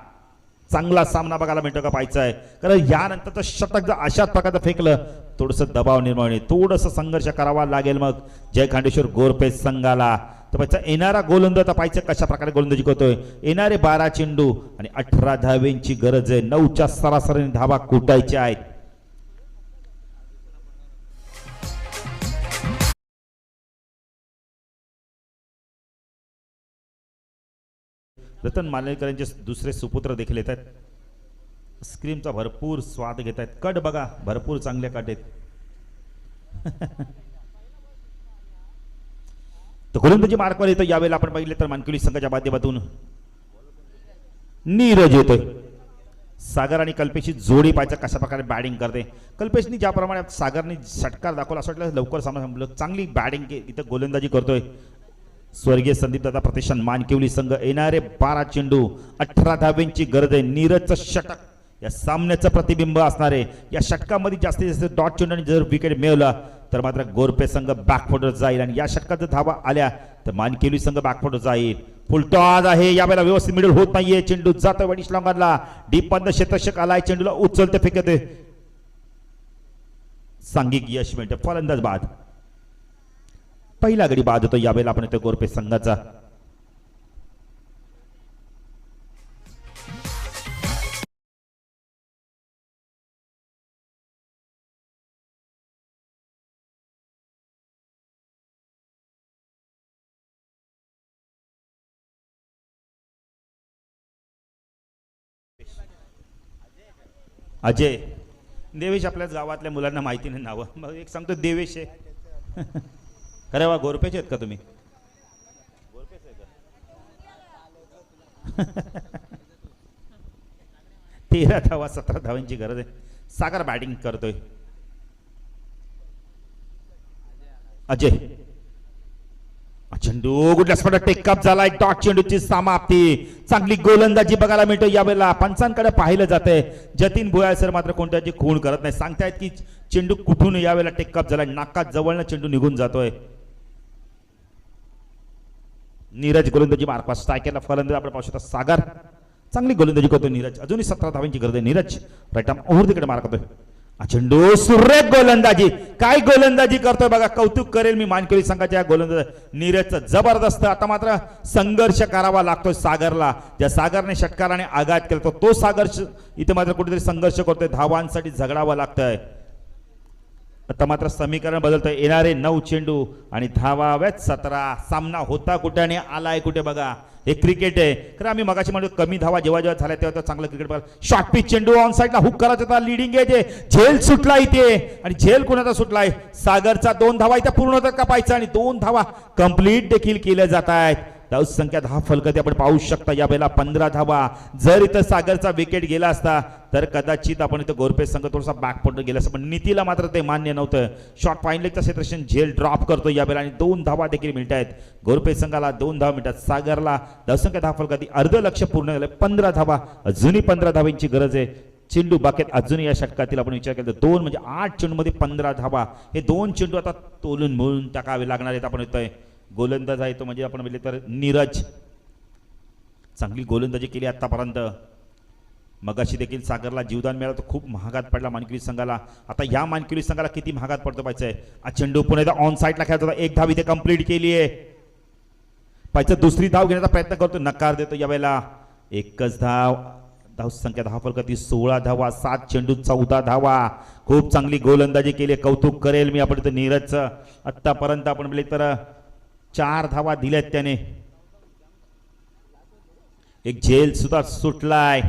चांगला सामना बघायला मिळतो का पाहायचा आहे. कारण यानंतरचं षटक जर अशाच प्रकारचं फेकलं थोडंसं दबाव निर्माण होईल. थोडंसं संघर्ष करावा लागेल मग जय खांडेश्वर गोरपेच संघाला. तर पाहिजे येणारा गोलंदाज पाहिजे कशा प्रकारे गोलंदाजी करतोय. येणारे 12 चेंडू आणि 18 धावेंची गरज आहे. 9च्या सरासरीने धावा कुटायच्या आहेत. रतन मानेकरांचे दुसरे सुपुत्र देखील येत आहेत. स्क्रीमचा भरपूर स्वाद घेत आहेत. कट बघा भरपूर चांगले कट आहेत. तर गोलंदाजी मार्कवर येतो. यावेळेला आपण बघितले तर मानकिवली संघाच्या माध्यमातून नीरज येतोय. सागर आणि कल्पेशची जोडी पाहायचं कशा प्रकारे बॅटिंग करते. कल्पेशनी ज्याप्रमाणे सागरने षटकार दाखवला असं वाटलं लवकर सामना संपलं. चांगली बॅटिंग इथं गोलंदाजी करतोय स्वर्गीय संदीप दादा प्रतिष्ठान मानकिवली संघ. येणारे 12 चेंडू 18 धावेंची गरज आहे. नीरजचं षटक या सामन्याचं प्रतिबिंब असणार आहे. या षटकामध्ये जास्तीत जास्त डॉट चेंडूने जर विकेट मिळवला तर मात्र गोरपे संघ बॅकफुटवर जाईल. आणि या षटकात जर धावा आल्या तर मानकिवली संघ बॅकफुटवर जाईल. फुलटॉस आहे. यावेळेला व्यवस्थित मिडल होत नाहीये. चेंडू जातोय वडिश लॉंगरला. डीप पंत क्षेत्रक्षक आलाय. चेंडूला उचलते फेकते. सांघिक यश मिळते. फलंदाज बाद. पहिला गडी बाद होतो. यावेळेला आपण इथे गोरपे संघाचा. अजय देवेश आपल्याच गावातल्या मुलांना माहिती नाही नावं. मग एक सांगतो देवेश आहे. अरे वा, गोरपेचे आहेत का तुम्ही? 13 धावा 17 धावांची गरज आहे. सागर बॅटिंग करतोय. अजय चेंडू कुठल्या स्पर्धा टेकअप झाला. एक डॉट चेंडूची समाप्ती. चांगली गोलंदाजी बघायला मिळतो यावेळेला. पंचांकडे पाहिलं जातंय. जतीन भुयाळ सर मात्र कोणत्याची खूण करत नाही. सांगतायत की चेंडू कुठून यावेळेला टेकअप झाला. नाकात जवळनं चेंडू निघून जातोय. नीरज गोलंदाजी मार्क स्ट्रायकरला फलंदाज आपण पाहू शकता सागर. चांगली गोलंदाजी करतोय नीरज. अजूनही 17 धावांची गरज आहे. नीरज राईट आर्म ओव्हर तिकडे मार करतोय. चेंडू सुरेख गोलंदाजी. काय गोलंदाजी करतोय बघा. कौतुक करेल मी मानकरी संघाच्या गोलंदाज नीरजचं. जबरदस्त. आता मात्र संघर्ष करावा लागतोय सागरला. ज्या सागरने षटकाराने आघात केला तो सागर इथे मात्र कुठेतरी संघर्ष करतोय. धावांसाठी झगडावं लागतंय. आता मात्र समीकरण बदलतंय. येणारे 9 चेंडू आणि धावाव्यात 17. सामना होता कुठे आणि आलाय कुठे बघा. हे क्रिकेट आहे. खरं आम्ही मगाशी म्हणतो कमी धावा जेव्हा जेव्हा झाल्या तेव्हा चांगलं क्रिकेट बघा. शॉर्ट पिच चेंडू ऑन साईडला हुक करायचा होता. लिडिंग आहे. झेल सुटला इथे आणि झेल कोणाचा सुटलाय. सागरचा 2 धावा इथे पूर्ण होतात का पाहायचं आणि 2 धावा कंप्लीट देखील केल्या जात आहेत. धाव संख्या 10 फलकते आपण पाहू शकता. या वेळेला 15 धावा. जर इथं सागरचा विकेट गेला असता तर कदाचित आपण इथं गोरपे संघ थोडासा बॅक पडून गेला असता. पण नीतीला मात्र ते मान्य नव्हतं. शॉर्ट फाईन लेगचा क्षेत्रक्षण झेल ड्रॉप करतो या वेळेला आणि 2 धावा देखील मिळत आहेत. गोरपे संघाला 2 धावा मिळतात. सागरला धावसंख्या 10 फलकाती. अर्ध लक्ष पूर्ण झालं. 15 धावा. अजूनही 15 धावांची गरज आहे. चेंडू बाकेत अजूनही या षटकातील आपण विचार केला तर 2 म्हणजे 8 चेंडू मध्ये 15 धावा. हे 2 चेंडू आता तोलून मोलून टाकावे लागणार आहेत. आपण येतोय गोलंदाज आहे तो म्हणजे आपण म्हणजे तर नीरज. चांगली गोलंदाजी केली आतापर्यंत. मगाशी देखील सागरला जीवदान मिळालं तर खूप महागात पडला मानकरी संघाला. आता या मानकरी संघाला किती महागात पडतो पाहिजे. चेंडू पुन्हा ऑन साईडला खेळत होता. 1 धाव इथे कंप्लीट केली आहे. पाहिजे दुसरी धाव घेण्याचा प्रयत्न करतो. नकार देतो यावेळेला. एकच धाव. धाव संख्या 10 फलकाती. 16 धावा. 7 चेंडू 14 धावा. खूप चांगली गोलंदाजी केली. कौतुक करेल मी आपण इथं नीरजचं. आतापर्यंत आपण म्हणजे तर 4 धावा दिल्यात त्याने. एक झेल सुद्धा सुटलाय.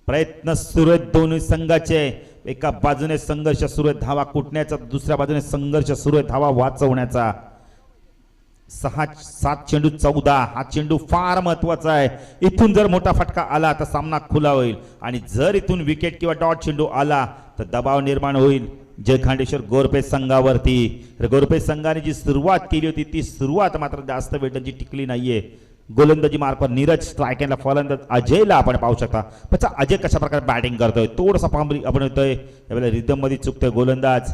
प्रयत्न सुरू आहेत दोन्ही संघाचे. एका बाजूने संघर्ष सुरू आहे धावा कुटण्याचा. दुसऱ्या बाजूने संघर्ष सुरू आहे धावा वाचवण्याचा. 7 चेंडू 14. हा चेंडू फार महत्वाचा आहे. इथून जर मोठा फटका आला तर सामना खुला होईल आणि जर इथून विकेट किंवा डॉट चेंडू आला तर दबाव निर्माण होईल जय खांडेश्वर गोरपे संघावरती. गोरपे संघाने जी सुरुवात केली होती ती सुरुवात मात्र जास्त वेळ त्यांची टिकली नाहीये. गोलंदाजी मार्फत नीरज स्ट्रायकरला फलंदाज अजयला आपण पाहू शकता. पण अजय कशा प्रकारे बॅटिंग करतोय. थोडासा आपण होतोय यावेळेला रिदम मध्ये चुकतोय गोलंदाज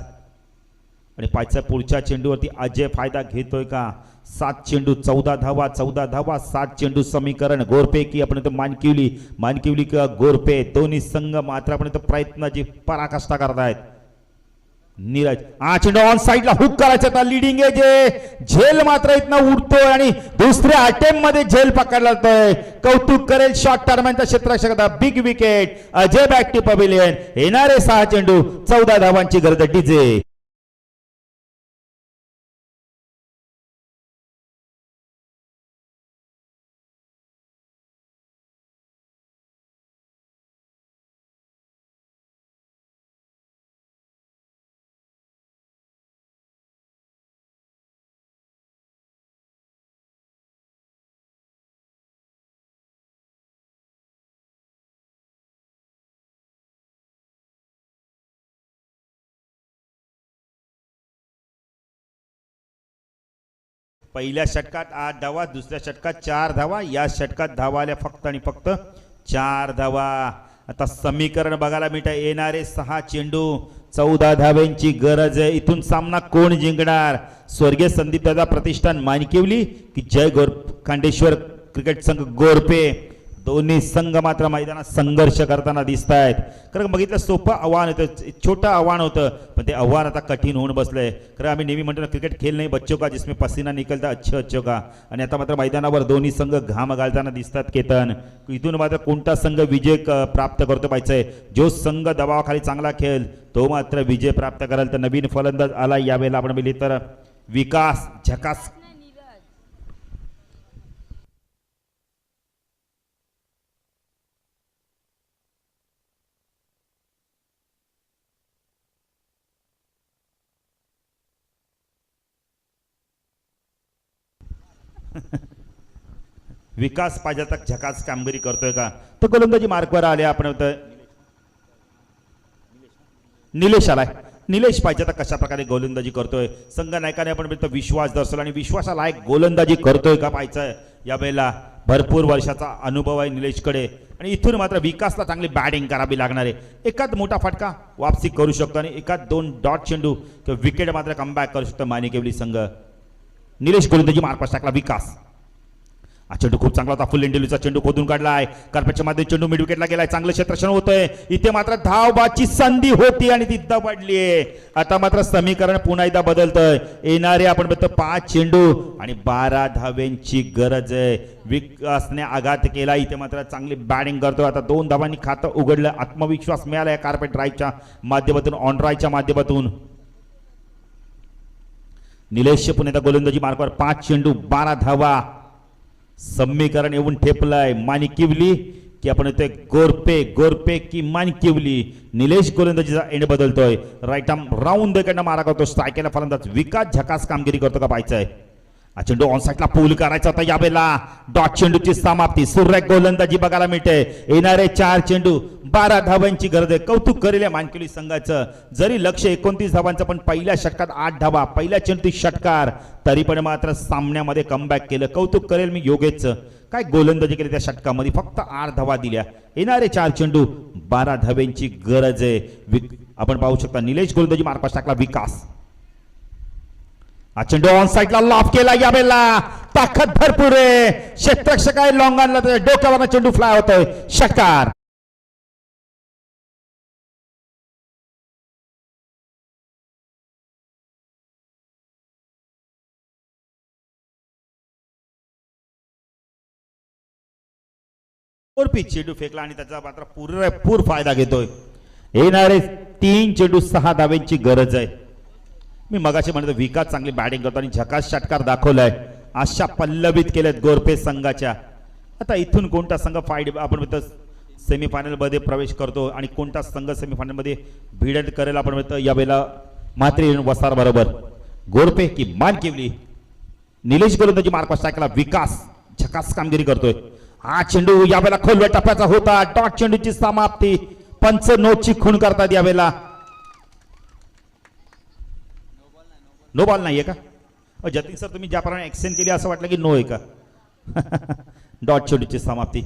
आणि पाचच्या पुढच्या चेंडूवरती अजय फायदा घेतोय का. 7 चेंडू 14 धावा. 14 धावा 7 चेंडू. समीकरण गोरपे की आपण मानकिवली किंवा गोरपे दोन्ही संघ मात्र आपण प्रयत्नाची पराकाष्ठा करतायत. नीरज चेंडू ऑन साईडला हुक करायचा होता. लिडिंग आहे जे झेल मात्र इथनं उडतोय आणि दुसऱ्या अटेम्प्ट मध्ये झेल पकडला जातोय. कौतुक करेल शॉर्ट टर्मॅनचा क्षेत्ररक्षक. Big wicket. Ajay back to pavilion. येणारे 6 चेंडू 14 धावांची गरज. डीजे पहिल्या षटकात 8 धावा. दुसऱ्या षटकात 4 धावा. या षटकात धावा आल्या फक्त आणि फक्त 4 धावा. आता समीकरण बघायला मिळतं. येणारे 6 चेंडू 14 धाव्यांची गरज आहे. इथून सामना कोण जिंकणार. स्वर्गीय संदीप दादा प्रतिष्ठान मानकिवली की जय खांडेश्वर क्रिकेट संघ गोरपे. दोन्ही संघ मात्र मैदानात संघर्ष करताना दिसत आहेत. खरं बघितलं सोपं आव्हान होतं. छोटं आव्हान होतं पण ते आव्हान आता कठीण होऊन बसलंय. खरं आम्ही नेहमी म्हणतो ना क्रिकेट खेळ नाही बच्चों का जिसमें पसीना निकलता अच्छो का. आणि आता मात्र मैदानावर दोन्ही संघ घाम घालताना दिसतात. केतन इथून मात्र कोणता संघ विजय प्राप्त करतो पाहिजे. जो संघ दबावाखाली चांगला खेळ तो मात्र विजय प्राप्त कराल. तर नवीन फलंदाज आला यावेळेला आपण मिळली तर विकास झकास. विकास पाहिजे तर झकास कामगिरी करतोय का? तर गोलंदाजी मार्कवर आले आपण. निलेश आलाय. निलेश पाहिजे तर कशा प्रकारे गोलंदाजी करतोय? संघ नायकाने आपण विश्वास दर्शवला आणि विश्वासालायक गोलंदाजी करतोय का पाहायचंय. यावेळेला भरपूर वर्षाचा अनुभव आहे निलेशकडे आणि इथून मात्र विकासला चांगली बॅटिंग करावी लागणार आहे. एकाच मोठा फटका वापसी करू शकतो आणि एकाच 2 डॉट चेंडू किंवा विकेट मात्र कमबॅक करू शकतो माणिकेवली संघ. निलेश गोलंदाजी मार्कवर टाकला. विकास हा चेंडू खूप चांगला होता. फुल इंटेलिजचा चेंडू खोदून काढलाय. कार्पेटच्या मध्ये चेंडू मिड विकेटला गेलाय. चांगलं क्षेत्ररक्षण होतंय. इथे मात्र धावबाची संधी होती आणि ती दबडलीये. आता मात्र समीकरण पुन्हा एकदा बदलतंय. येणारे आपण बघतो 5 चेंडू आणि 12 धाव्यांची गरज आहे. विकासने आघात केला. इथे मात्र चांगली बॅटिंग करतोय. आता 2 धावांनी खातं उघडलं. आत्मविश्वास मिळाला या कार्पेट ड्राईव्हच्या माध्यमातून, ऑन ड्राईव्हच्या माध्यमातून. निलेश पुणे गोलंदाजी मार्कवर 5 चेंडू 12 धावा. समीकरण येऊन ठेपलाय. माणिकिवली की आपण ते गोरपे की माणिकिवली. निलेश गोलंदाजीचा एंड बदलतोय. राईट आर्म राऊंड कडनं मारा करतो. स्ट्रायकला फलंदाज विकास झकास कामगिरी करतो का पाहायचंय. हा चेंडू ऑन साईडला पूल करायचा होता. यावेळेला डॉट चेंडूची समाप्ती. सुरेख गोलंदाजी बघायला मिळते. येणारे 4 चेंडू 12 धावांची गरज आहे. कौतुक करेल या माणकिवली संघाचं. जरी लक्ष 29 धावांचं पण पहिल्या षटकात 8 धावा, पहिल्या चेंडूत षटकार, तरी पण मात्र सामन्यामध्ये कमबॅक केलं. कौतुक करेल मी योगेशचं. काय गोलंदाजी केली त्या षटकामध्ये. फक्त 8 धावा दिल्या. येणारे 4 चेंडू 12 धाव्यांची गरज आहे. आपण पाहू शकता निलेश गोलंदाजी मार्कवर टाकला. विकास हा चेंडू ऑन साईडला लॉफ केला. यावेळेला ताकद भरपूर आहे. क्षेत्ररक्षक आहे. लॉंग आणला तर डोक्यावर चेंडू फ्लाय होतोय. षटकार. चेंडू फेकला आणि त्याचा मात्र पुरेपूर फायदा घेतोय. येणारे 3 चेंडू 6 धाव्यांची गरज आहे. मी मगाशी म्हणतो विकास चांगली बॅटिंग करतो आणि झकास षटकार दाखवलाय. आशा पल्लवित केल्यात गोरपे संघाच्या. आता इथून कोणता संघ आपण सेमीफायनल मध्ये प्रवेश करतो आणि कोणता संघ सेमीफायनल मध्ये भिडंत करेल आपण म्हणतो यावेळेला मात्र वसार बरोबर. गोरपे की माणकिवली. निलेश गोलंदाजी मार्कवर टाकला. विकास झकास कामगिरी करतोय. हा चेंडू यावेळेला खोलव्या टप्प्याचा होता. डॉट चेंडूची समाप्ती. पंच नोटची खूण करतात यावेळेला. नो बॉल नाहीये का? जतीन सर तुम्ही ज्याप्रमाणे एक्सचेंज केली असं वाटलं की नो आहे का? डॉट चेंडूची समाप्ती.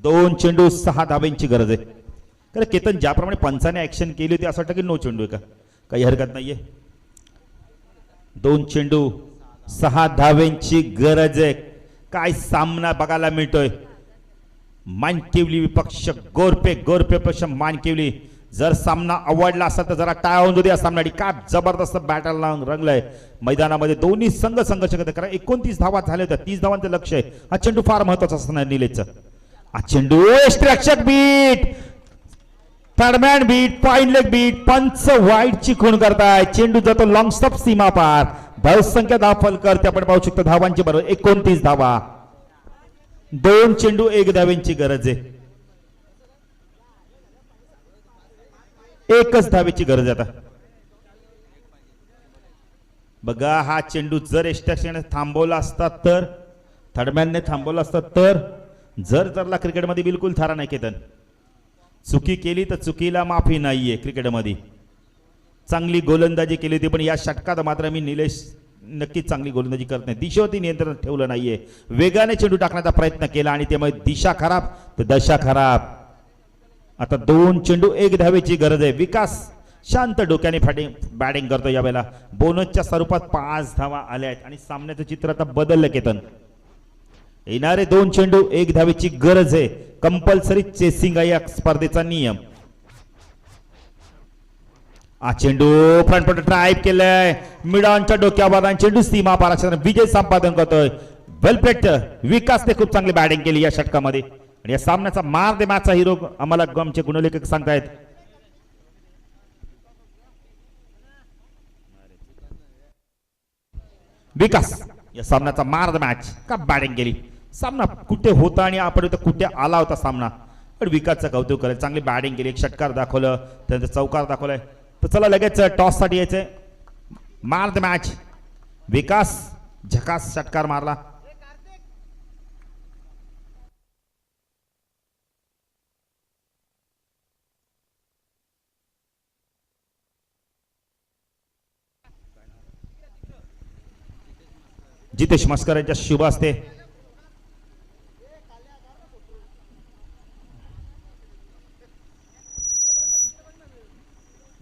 2 चेंडू 6 धाब्यांची गरज आहे. कारण केतन ज्याप्रमाणे पंचाने ऍक्शन केली होती असं वाटतं की नो चेंडू आहे का? काही हरकत नाहीये. 2 चेंडू 6 धाब्यांची गरज आहे. काय सामना बघायला मिळतोय. माणकिवली विपक्ष गोरपे पक्ष माणकिवली. जर सामना आवडला असेल तर जरा टाळ्या होऊन द्या सामन्यासाठी. का जबरदस्त बॅटल रंगलाय मैदानामध्ये. दोन्ही संघ संघर्ष करतात. कारण 29 धावा झाल्या होत्या. 30 धावांचं लक्ष आहे. हा चेंडू फार महत्वाचा असणार निलेशचं. हा चेंडू स्ट्रॅक्चर beat, third man beat, fine leg beat. पंच वाईटची खूण करताय. चेंडू जातो लॉंग स्टॉप सीमा पार. बहुसंख्य धाव करते. आपण पाहू शकतो धावांची बरोबर 29 धावा. 2 चेंडू 1 धाव्यांची गरज आहे. 1च धावेची गरज आता. बघा हा चेंडू जर एक्स्ट्राक्शन थांबवला असता तर, थर्डमॅनने थांबवला असता तर, जरला क्रिकेटमध्ये बिलकुल थारा नाही केतन. चुकी केली तर चुकीला माफी नाहीये क्रिकेटमध्ये. चांगली गोलंदाजी केली होती पण या षटकात मात्र मी निलेश नक्कीच चांगली गोलंदाजी करत नाही. दिशेवरती नियंत्रण ठेवलं नाहीये. वेगाने चेंडू टाकण्याचा प्रयत्न केला आणि त्यामुळे दिशा खराब तर दशा खराब. आता 2 चेंडू 1 धावेची गरज आहे. विकास शांत डोक्याने बॅटिंग करतो. यावेळेला बोनसच्या स्वरूपात 5 धावा आल्या आहेत आणि सामन्याचं चित्र आता बदललं केतन. येणारे 2 चेंडू 1 धावेची गरज आहे. कंपल्सरी चेसिंग आहे या स्पर्धेचा नियम. हा चेंडू फ्रंट ड्राईव्ह केलाय. मिडॉनच्या डोक्यावर चेंडू सीमा पार विजय संपादन करतोय. वेलप्लेट विकासने खूप चांगली बॅटिंग केली या षटकामध्ये आणि या सामन्याचा मार दे मॅचचा हिरो आम्हाला आमचे गुणलेखक सांगतायत. विकास या सामन्याचा मार द मॅच. का बॅटिंग केली. सामना कुठे होता आणि आपण कुठे आला होता सामना. पण विकासचं कौतुक करेल. चांगली बॅटिंग केली. 1 षटकार दाखवलं, त्यानंतर चौकार दाखवलाय. तर चला लगेच टॉस साठी यायचंय. मार द मॅच. विकास झकास षटकार मारला. जितेश मस्कर यांच्या शुभ असते.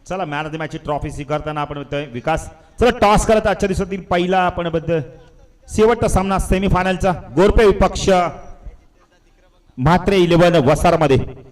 चला man of the match trophy स्वीकारताना आपण विकास चला टॉस करत आजच्या दिवसातील पहिला आपण शेवटचा सामना सेमीफायनलचा गोरपे विपक्ष म्हात्रे 11 वसार मध्ये.